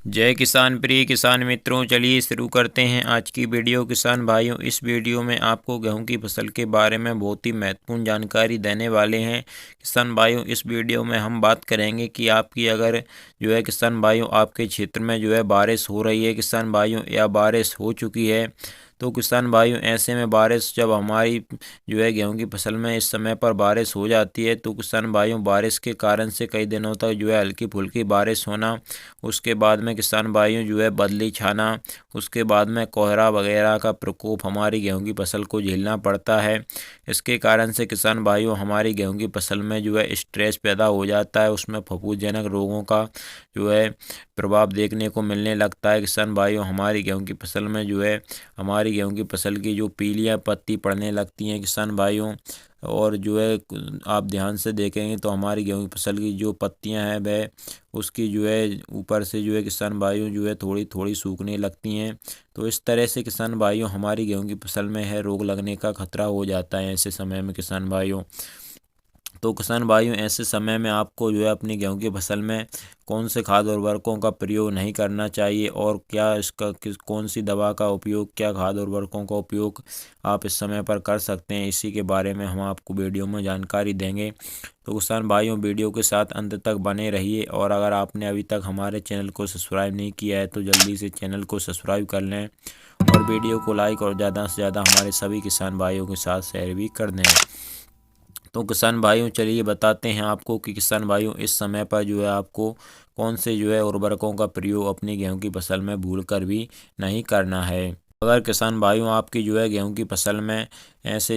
जय किसान प्रिय किसान मित्रों, चलिए शुरू करते हैं आज की वीडियो। किसान भाइयों, इस वीडियो में आपको गेहूं की फसल के बारे में बहुत ही महत्वपूर्ण जानकारी देने वाले हैं। किसान भाइयों, इस वीडियो में हम बात करेंगे कि आपकी अगर किसान भाइयों आपके क्षेत्र में बारिश हो रही है किसान भाइयों, या बारिश हो चुकी है, तो किसान भाइयों ऐसे में बारिश जब हमारी गेहूं की फसल में इस समय पर बारिश हो जाती है, तो किसान भाइयों बारिश के कारण से कई दिनों तक हल्की फुल्की बारिश होना, उसके बाद में किसान भाइयों बदली छाना, उसके बाद में कोहरा वगैरह का प्रकोप हमारी गेहूं की फसल को झेलना पड़ता है। इसके कारण से किसान भाइयों हमारी गेहूं की फसल में स्ट्रेस पैदा हो जाता है, उसमें फफूंदजनक रोगों का प्रभाव देखने को मिलने लगता है। किसान भाइयों हमारी गेहूं की फसल में हमारी गेहूं की फसल की जो पीलियां पत्ती पड़ने लगती हैं किसान भाइयों, और आप ध्यान से देखेंगे तो हमारी गेहूं की फसल की जो पत्तियां हैं वह उसकी ऊपर से किसान भाइयों थोड़ी थोड़ी सूखने लगती हैं। तो इस तरह से किसान भाइयों हमारी गेहूं की फसल में रोग लगने का खतरा हो जाता है ऐसे समय में किसान भाइयों। तो किसान भाइयों ऐसे समय में आपको अपनी गेहूं की फसल में कौन से खाद उर्वरकों का प्रयोग नहीं करना चाहिए, और क्या इसका कौन सी दवा का उपयोग, क्या खाद उर्वरकों का उपयोग आप इस समय पर कर सकते हैं, इसी के बारे में हम आपको वीडियो में जानकारी देंगे। तो किसान भाइयों वीडियो के साथ अंत तक बने रहिए, और अगर आपने अभी तक हमारे चैनल को सब्सक्राइब नहीं किया है तो जल्दी से चैनल को सब्सक्राइब कर लें, और वीडियो को लाइक और ज़्यादा से ज़्यादा हमारे सभी किसान भाइयों के साथ शेयर भी कर दें। तो किसान भाइयों चलिए बताते हैं आपको कि किसान भाइयों इस समय पर आपको कौन से उर्वरकों का प्रयोग अपनी गेहूं की फसल में भूल कर भी नहीं करना है। अगर किसान भाइयों आपकी गेहूं की फसल में ऐसे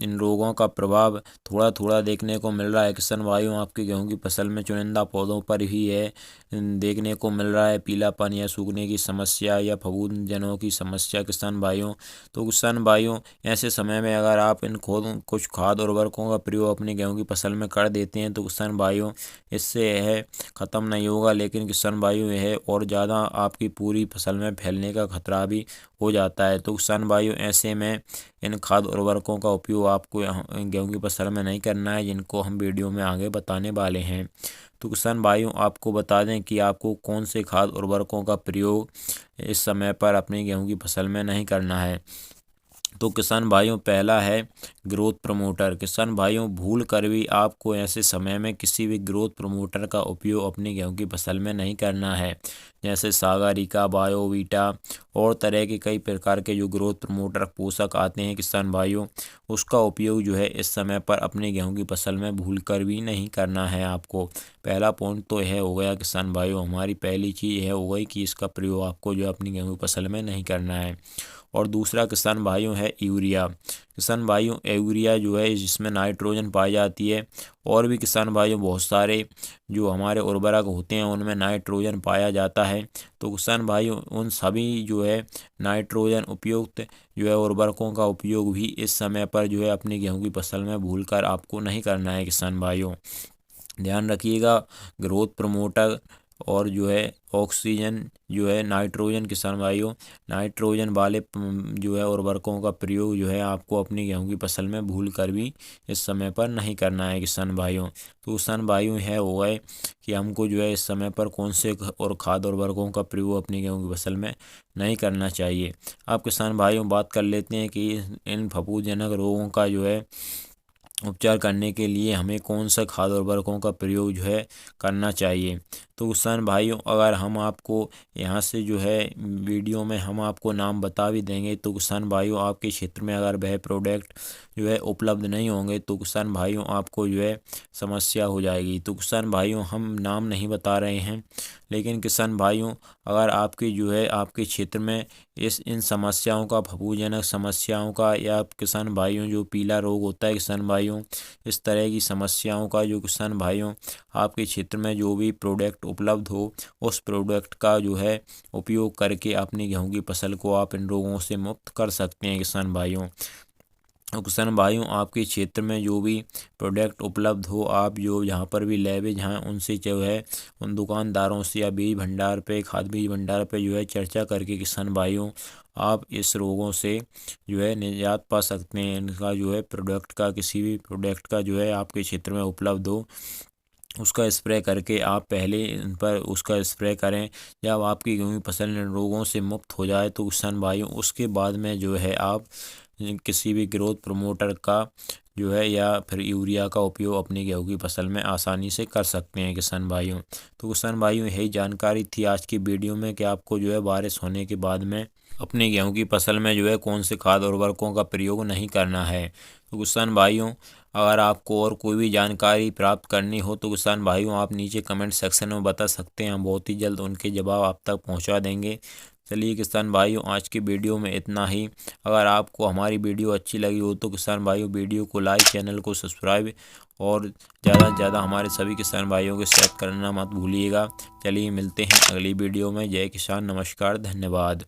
इन रोगों का प्रभाव थोड़ा थोड़ा देखने को मिल रहा है किसान भाइयों, आपकी गेहूं की फसल में चुनिंदा पौधों पर ही देखने को मिल रहा है पीलापन या सूखने की समस्या या फफूंदजनों की समस्या किसान भाइयों, तो किसान भाइयों ऐसे समय में अगर आप इन कुछ खाद उर्वरकों का प्रयोग अपनी गेहूं की फसल में कर देते हैं तो किसान भाइयों इससे यह ख़त्म नहीं होगा, लेकिन किसान भाइयों यह और ज़्यादा आपकी पूरी फसल में फैलने का खतरा भी हो जाता है। तो किसान भाइयों ऐसे में इन खाद उर्वरकों का उपयोग आपको गेहूं की फसल में नहीं करना है, जिनको हम वीडियो में आगे बताने वाले हैं। तो किसान भाइयों आपको बता दें कि आपको कौन से खाद उर्वरकों का प्रयोग इस समय पर अपनी गेहूं की फसल में नहीं करना है। तो किसान भाइयों पहला है ग्रोथ प्रमोटर। किसान भाइयों भूल कर भी आपको ऐसे समय में किसी भी ग्रोथ प्रमोटर का उपयोग अपनी गेहूं की फसल में नहीं करना है, जैसे सागरिका, बायोवीटा और तरह के कई प्रकार के जो ग्रोथ प्रमोटर पोषक आते हैं किसान भाइयों, उसका उपयोग इस समय पर अपनी गेहूं की फसल में भूल कर भी नहीं करना है आपको। पहला पॉइंट तो यह हो गया किसान भाइयों, हमारी पहली चीज़ यह हो गई कि इसका प्रयोग आपको अपनी गेहूं की फसल में नहीं करना है। और दूसरा किसान भाइयों है यूरिया। किसान भाइयों यूरिया जिसमें नाइट्रोजन पाई जाती है, और भी किसान भाइयों बहुत सारे जो हमारे उर्वरक होते हैं उनमें नाइट्रोजन पाया जाता है। तो किसान भाइयों उन सभी नाइट्रोजन उपयुक्त उर्वरकों का उपयोग भी इस समय पर अपनी गेहूं की फसल में भूलकर आपको नहीं करना है किसान भाइयों। ध्यान रखिएगा, ग्रोथ प्रमोटर और ऑक्सीजन नाइट्रोजन किसान भाइयों, नाइट्रोजन वाले उर्वरकों का प्रयोग आपको अपनी गेहूं की फसल में भूल कर भी इस समय पर नहीं करना है किसान भाइयों। तो किसान भाइयों है हो गए कि हमको इस समय पर कौन से और खाद उर्वरकों का प्रयोग अपनी गेहूं की फसल में नहीं करना चाहिए। अब किसान भाइयों बात कर लेते हैं कि इन फफूंदजनक रोगों का उपचार करने के लिए हमें कौन सा खाद उर्वरकों का प्रयोग करना चाहिए। तो किसान भाइयों अगर हम आपको यहाँ से वीडियो में हम आपको नाम बता भी देंगे, तो किसान भाइयों आपके क्षेत्र में अगर वह प्रोडक्ट उपलब्ध नहीं होंगे तो किसान भाइयों आपको समस्या हो जाएगी। तो किसान भाइयों हम नाम नहीं बता रहे हैं, लेकिन किसान भाइयों अगर आपकी आपके क्षेत्र में इन समस्याओं का, फफूंदजनक समस्याओं का, या किसान भाइयों जो पीला रोग होता है किसान भाइयों, इस तरह की समस्याओं का किसान भाइयों आपके क्षेत्र में जो भी प्रोडक्ट उपलब्ध हो, उस प्रोडक्ट का उपयोग करके अपनी गेहूं की फसल को आप इन रोगों से मुक्त कर सकते हैं किसान भाइयों। तो किसान भाइयों आपके क्षेत्र में जो भी प्रोडक्ट उपलब्ध हो, आप जहाँ पर भी लैब है जहाँ उनसे उन दुकानदारों से या बीज भंडार पे, खाद बीज भंडार पे चर्चा करके किसान भाइयों आप इस रोगों से निजात पा सकते हैं। इनका प्रोडक्ट का, किसी भी प्रोडक्ट का आपके क्षेत्र में उपलब्ध हो, उसका स्प्रे करके आप पहले इन पर उसका स्प्रे करें। जब आपकी गेहूं की फसल रोगों से मुक्त हो जाए तो किसान भाइयों उसके बाद में जो है आप किसी भी ग्रोथ प्रमोटर का जो है या फिर यूरिया का उपयोग अपनी गेहूं की फसल में आसानी से कर सकते हैं किसान भाइयों। तो किसान भाइयों यही जानकारी थी आज की वीडियो में कि आपको जो है बारिश होने के बाद में अपनी गेहूं की फसल में जो है कौन से खाद उर्वरकों का प्रयोग नहीं करना है। तो किसान भाइयों अगर आपको और कोई भी जानकारी प्राप्त करनी हो तो किसान भाइयों आप नीचे कमेंट सेक्शन में बता सकते हैं, हम बहुत ही जल्द उनके जवाब आप तक पहुंचा देंगे। चलिए किसान भाइयों आज की वीडियो में इतना ही। अगर आपको हमारी वीडियो अच्छी लगी हो तो किसान भाइयों वीडियो को लाइक, चैनल को सब्सक्राइब और ज़्यादा से ज़्यादा हमारे सभी किसान भाइयों के शेयर करना मत भूलिएगा। चलिए मिलते हैं अगली वीडियो में। जय किसान, नमस्कार, धन्यवाद।